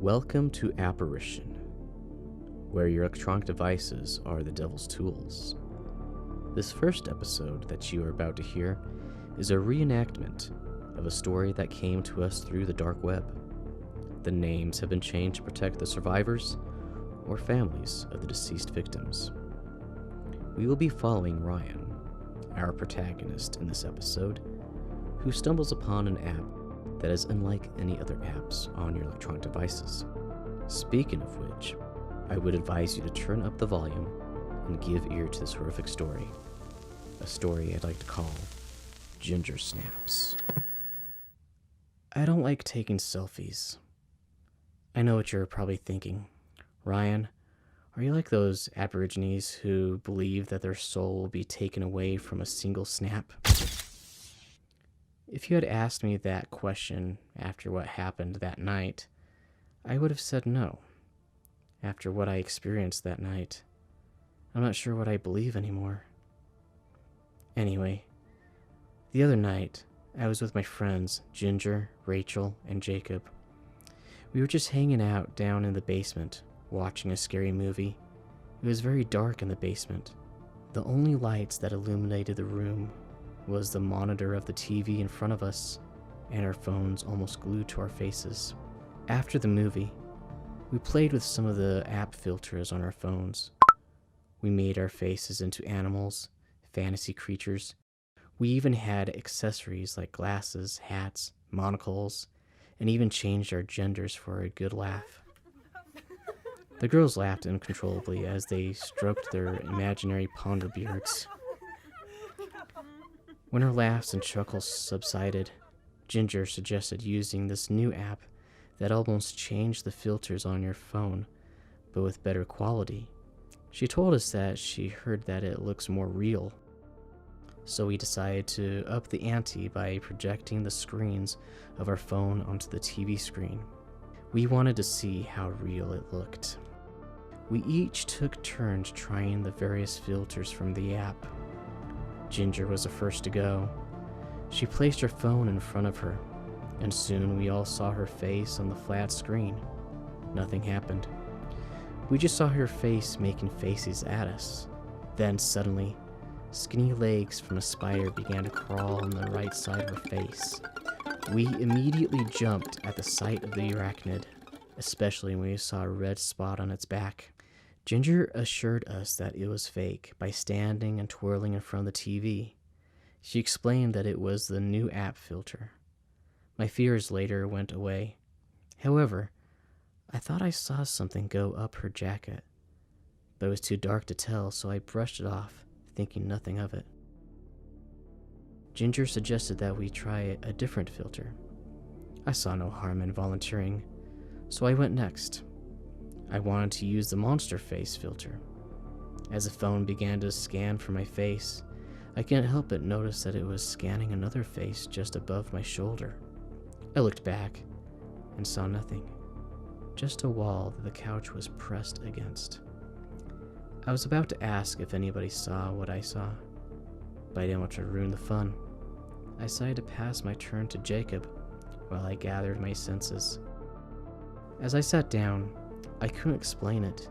Welcome to App-arition, where your electronic devices are the devil's tools. This first episode that you are about to hear is a reenactment of a story that came to us through the dark web. The names have been changed to protect the survivors or families of the deceased victims. We will be following Ryan, our protagonist in this episode, who stumbles upon an app that is unlike any other apps on your electronic devices. Speaking of which, I would advise you to turn up the volume and give ear to this horrific story. A story I'd like to call Ginger Snaps. I don't like taking selfies. I know what you're probably thinking. Ryan, are you like those Aborigines who believe that their soul will be taken away from a single snap? If you had asked me that question after what happened that night, I would have said no. After what I experienced that night, I'm not sure what I believe anymore. Anyway, the other night, I was with my friends, Ginger, Rachel, and Jacob. We were just hanging out down in the basement, watching a scary movie. It was very dark in the basement. The only lights that illuminated the room was the monitor of the TV in front of us, and our phones almost glued to our faces. After the movie, we played with some of the app filters on our phones. We made our faces into animals, fantasy creatures. We even had accessories like glasses, hats, monocles, and even changed our genders for a good laugh. The girls laughed uncontrollably as they stroked their imaginary ponder beards. When her laughs and chuckles subsided, Ginger suggested using this new app that almost changed the filters on your phone, but with better quality. She told us that she heard that it looks more real. So we decided to up the ante by projecting the screens of our phone onto the TV screen. We wanted to see how real it looked. We each took turns trying the various filters from the app. Ginger was the first to go. She placed her phone in front of her, and soon we all saw her face on the flat screen. Nothing happened. We just saw her face making faces at us. Then suddenly, skinny legs from a spider began to crawl on the right side of her face. We immediately jumped at the sight of the arachnid, especially when we saw a red spot on its back. Ginger assured us that it was fake by standing and twirling in front of the TV. She explained that it was the new app filter. My fears later went away. However, I thought I saw something go up her jacket, but it was too dark to tell, so I brushed it off, thinking nothing of it. Ginger suggested that we try a different filter. I saw no harm in volunteering, so I went next. I wanted to use the monster face filter. As the phone began to scan for my face, I couldn't help but notice that it was scanning another face just above my shoulder. I looked back and saw nothing, just a wall that the couch was pressed against. I was about to ask if anybody saw what I saw, but I didn't want to ruin the fun. I decided to pass my turn to Jacob while I gathered my senses. As I sat down, I couldn't explain it,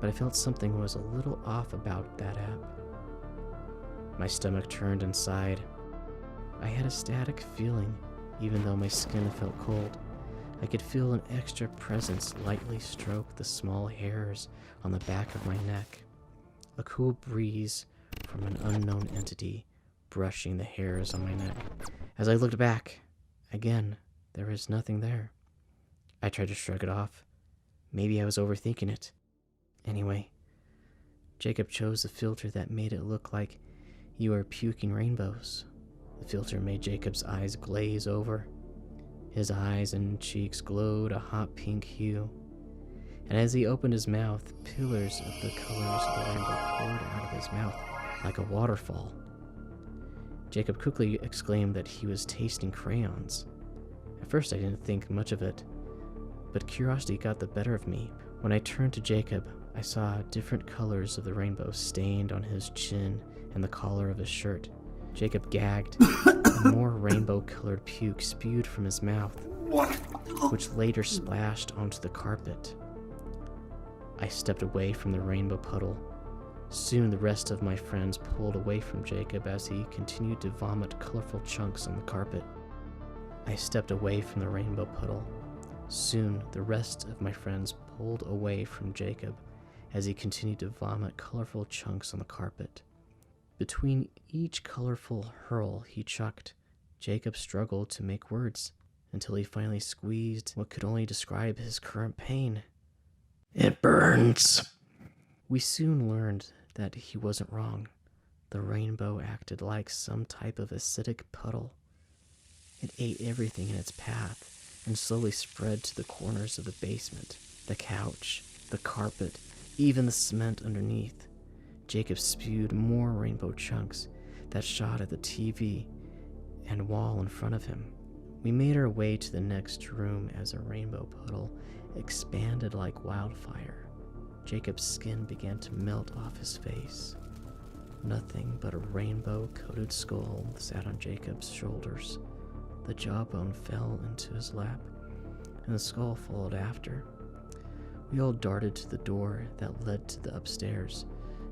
but I felt something was a little off about that app. My stomach turned inside. I had a static feeling, even though my skin felt cold. I could feel an extra presence lightly stroke the small hairs on the back of my neck. A cool breeze from an unknown entity brushing the hairs on my neck. As I looked back, again, there was nothing there. I tried to shrug it off. Maybe I was overthinking it. Anyway, Jacob chose the filter that made it look like you were puking rainbows. The filter made Jacob's eyes glaze over. His eyes and cheeks glowed a hot pink hue. And as he opened his mouth, pillars of the colors of the rainbow poured out of his mouth like a waterfall. Jacob quickly exclaimed that he was tasting crayons. At first I didn't think much of it, but curiosity got the better of me. When I turned to Jacob, I saw different colors of the rainbow stained on his chin and the collar of his shirt. Jacob gagged, and more rainbow-colored puke spewed from his mouth. which later splashed onto the carpet. I stepped away from the rainbow puddle. Soon the rest of my friends pulled away from Jacob as he continued to vomit colorful chunks on the carpet. I stepped away from the rainbow puddle. Soon the rest of my friends pulled away from Jacob as he continued to vomit colorful chunks on the carpet. Between each colorful hurl he chucked, Jacob struggled to make words until he finally squeezed what could only describe his current pain. "It burns." We soon learned that he wasn't wrong. The rainbow acted like some type of acidic puddle. It ate everything in its path and slowly spread to the corners of the basement, the couch, the carpet, even the cement underneath. Jacob spewed more rainbow chunks that shot at the TV and wall in front of him. We made our way to the next room as a rainbow puddle expanded like wildfire. Jacob's skin began to melt off his face. Nothing but a rainbow-coated skull sat on Jacob's shoulders. The jawbone fell into his lap, and the skull followed after. We all darted to the door that led to the upstairs.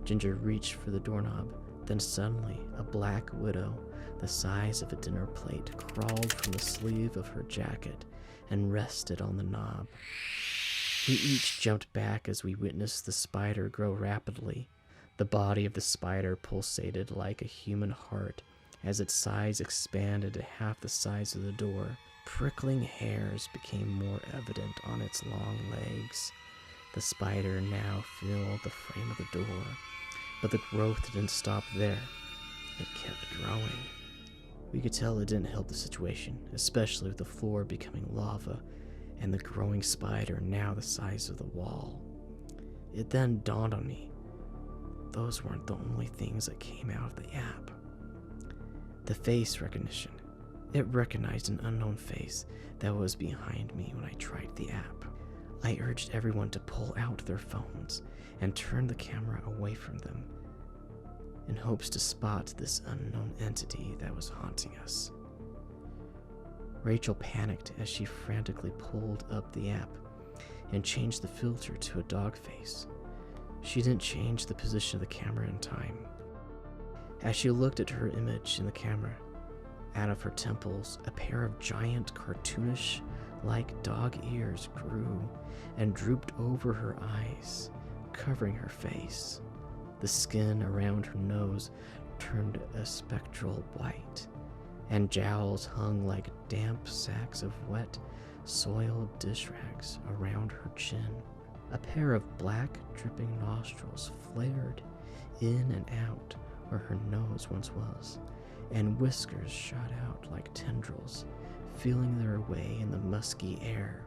Ginger reached for the doorknob. Then suddenly, a black widow, the size of a dinner plate, crawled from the sleeve of her jacket and rested on the knob. We each jumped back as we witnessed the spider grow rapidly. The body of the spider pulsated like a human heart as its size expanded to half the size of the door. Prickling hairs became more evident on its long legs. The spider now filled the frame of the door, but the growth didn't stop there. It kept growing. We could tell it didn't help the situation, especially with the floor becoming lava and the growing spider now the size of the wall. It then dawned on me, those weren't the only things that came out of the app. The face recognition. It recognized an unknown face that was behind me when I tried the app. I urged everyone to pull out their phones and turn the camera away from them in hopes to spot this unknown entity that was haunting us. Rachel panicked as she frantically pulled up the app and changed the filter to a dog face. She didn't change the position of the camera in time. As she looked at her image in the camera, out of her temples, a pair of giant cartoonish-like dog ears grew and drooped over her eyes, covering her face. The skin around her nose turned a spectral white, and jowls hung like damp sacks of wet, soiled dish rags around her chin. A pair of black, dripping nostrils flared in and out where her nose once was, and whiskers shot out like tendrils, feeling their way in the musky air.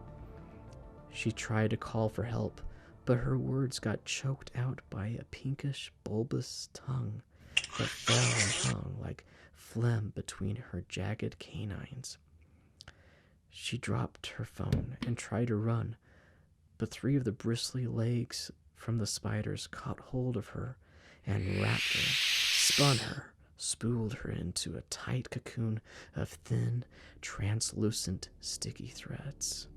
She tried to call for help, but her words got choked out by a pinkish, bulbous tongue that fell and hung like phlegm between her jagged canines. She dropped her phone and tried to run, but 3 of the bristly legs from the spiders caught hold of her and wrapped her, spun her, spooled her into a tight cocoon of thin, translucent, sticky threads.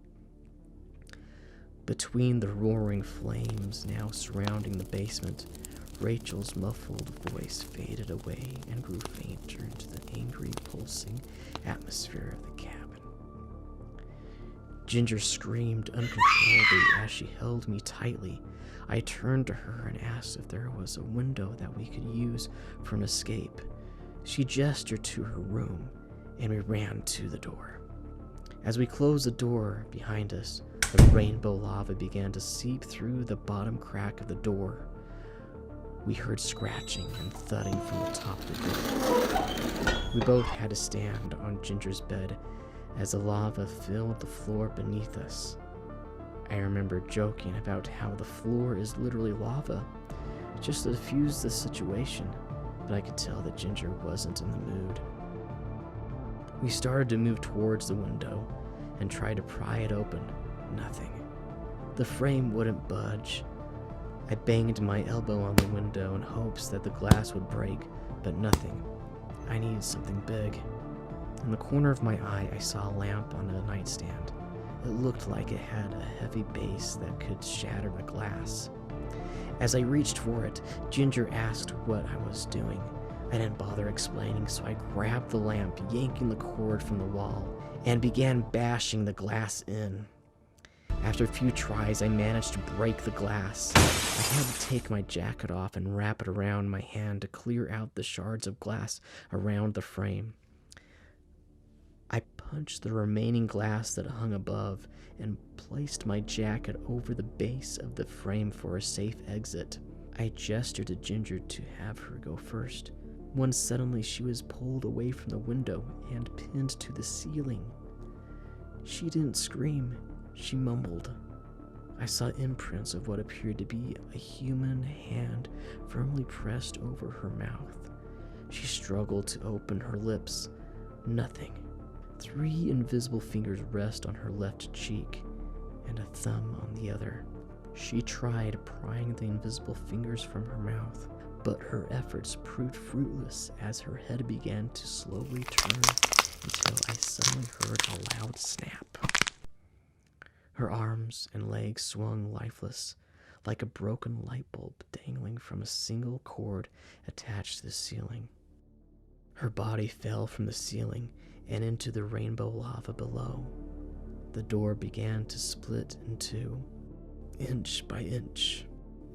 Between the roaring flames now surrounding the basement, Rachel's muffled voice faded away and grew fainter into the angry, pulsing atmosphere of the cabin. Ginger screamed uncontrollably as she held me tightly. I turned to her and asked if there was a window that we could use for an escape. She gestured to her room, and we ran to the door. As we closed the door behind us, the rainbow lava began to seep through the bottom crack of the door. We heard scratching and thudding from the top of the door. We both had to stand on Ginger's bed as the lava filled the floor beneath us. I remember joking about how the floor is literally lava, just to diffuse the situation, but I could tell that Ginger wasn't in the mood. We started to move towards the window and tried to pry it open. Nothing. The frame wouldn't budge. I banged my elbow on the window in hopes that the glass would break, but nothing. I needed something big. In the corner of my eye, I saw a lamp on a nightstand. It looked like it had a heavy base that could shatter the glass. As I reached for it, Ginger asked what I was doing. I didn't bother explaining, so I grabbed the lamp, yanking the cord from the wall, and began bashing the glass in. After a few tries, I managed to break the glass. I had to take my jacket off and wrap it around my hand to clear out the shards of glass around the frame. I punched the remaining glass that hung above and placed my jacket over the base of the frame for a safe exit. I gestured to Ginger to have her go first, when suddenly she was pulled away from the window and pinned to the ceiling. She didn't scream, she mumbled. I saw imprints of what appeared to be a human hand firmly pressed over her mouth. She struggled to open her lips. Nothing. 3 invisible fingers rest on her left cheek and a thumb on the other. She tried prying the invisible fingers from her mouth, but her efforts proved fruitless as her head began to slowly turn until I suddenly heard a loud snap. Her arms and legs swung lifeless, like a broken light bulb dangling from a single cord attached to the ceiling. Her body fell from the ceiling and into the rainbow lava below. The door began to split in 2, inch by inch,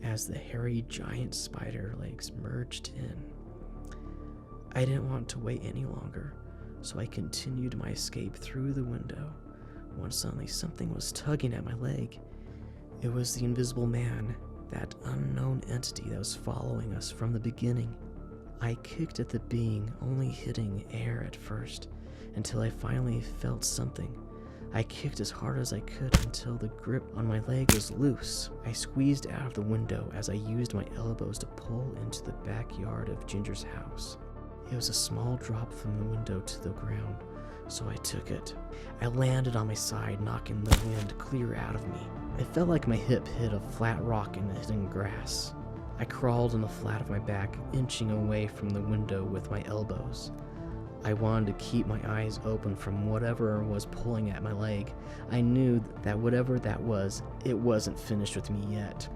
as the hairy giant spider legs merged in. I didn't want to wait any longer, so I continued my escape through the window, when suddenly something was tugging at my leg. It was the invisible man, that unknown entity that was following us from the beginning. I kicked at the being, only hitting air at first, until I finally felt something. I kicked as hard as I could until the grip on my leg was loose. I squeezed out of the window as I used my elbows to pull into the backyard of Ginger's house. It was a small drop from the window to the ground, so I took it. I landed on my side, knocking the wind clear out of me. It felt like my hip hit a flat rock in the hidden grass. I crawled on the flat of my back, inching away from the window with my elbows. I wanted to keep my eyes open from whatever was pulling at my leg. I knew that whatever that was, it wasn't finished with me yet.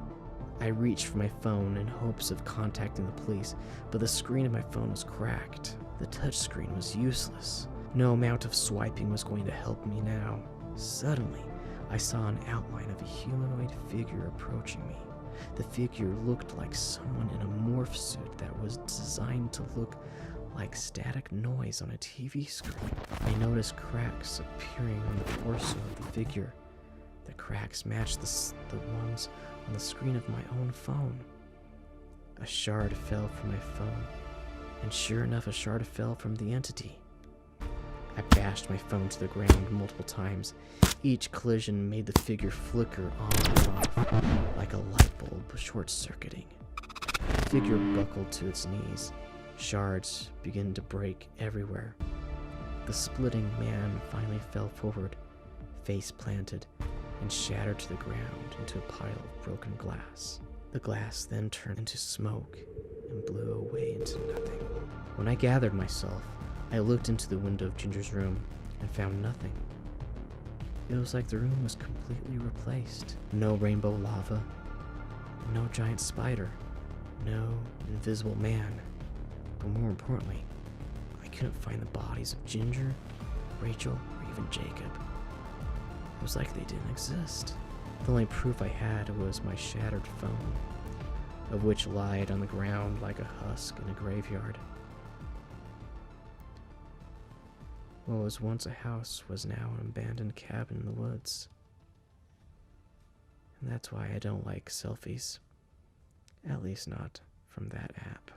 I reached for my phone in hopes of contacting the police, but the screen of my phone was cracked. The touchscreen was useless. No amount of swiping was going to help me now. Suddenly, I saw an outline of a humanoid figure approaching me. The figure looked like someone in a morph suit that was designed to look like static noise on a TV screen. I noticed cracks appearing on the torso of the figure. The cracks matched the ones on the screen of my own phone. A shard fell from my phone, and sure enough, a shard fell from the entity. I bashed my phone to the ground multiple times. Each collision made the figure flicker on and off, like a light bulb short-circuiting. The figure buckled to its knees. Shards began to break everywhere. The splitting man finally fell forward, face planted, and shattered to the ground into a pile of broken glass. The glass then turned into smoke and blew away into nothing. When I gathered myself, I looked into the window of Ginger's room and found nothing. It was like the room was completely replaced. No rainbow lava, no giant spider, no invisible man. But more importantly, I couldn't find the bodies of Ginger, Rachel, or even Jacob. It was like they didn't exist. The only proof I had was my shattered phone, of which lied on the ground like a husk in a graveyard. What was once a house was now an abandoned cabin in the woods. And that's why I don't like selfies. At least not from that app.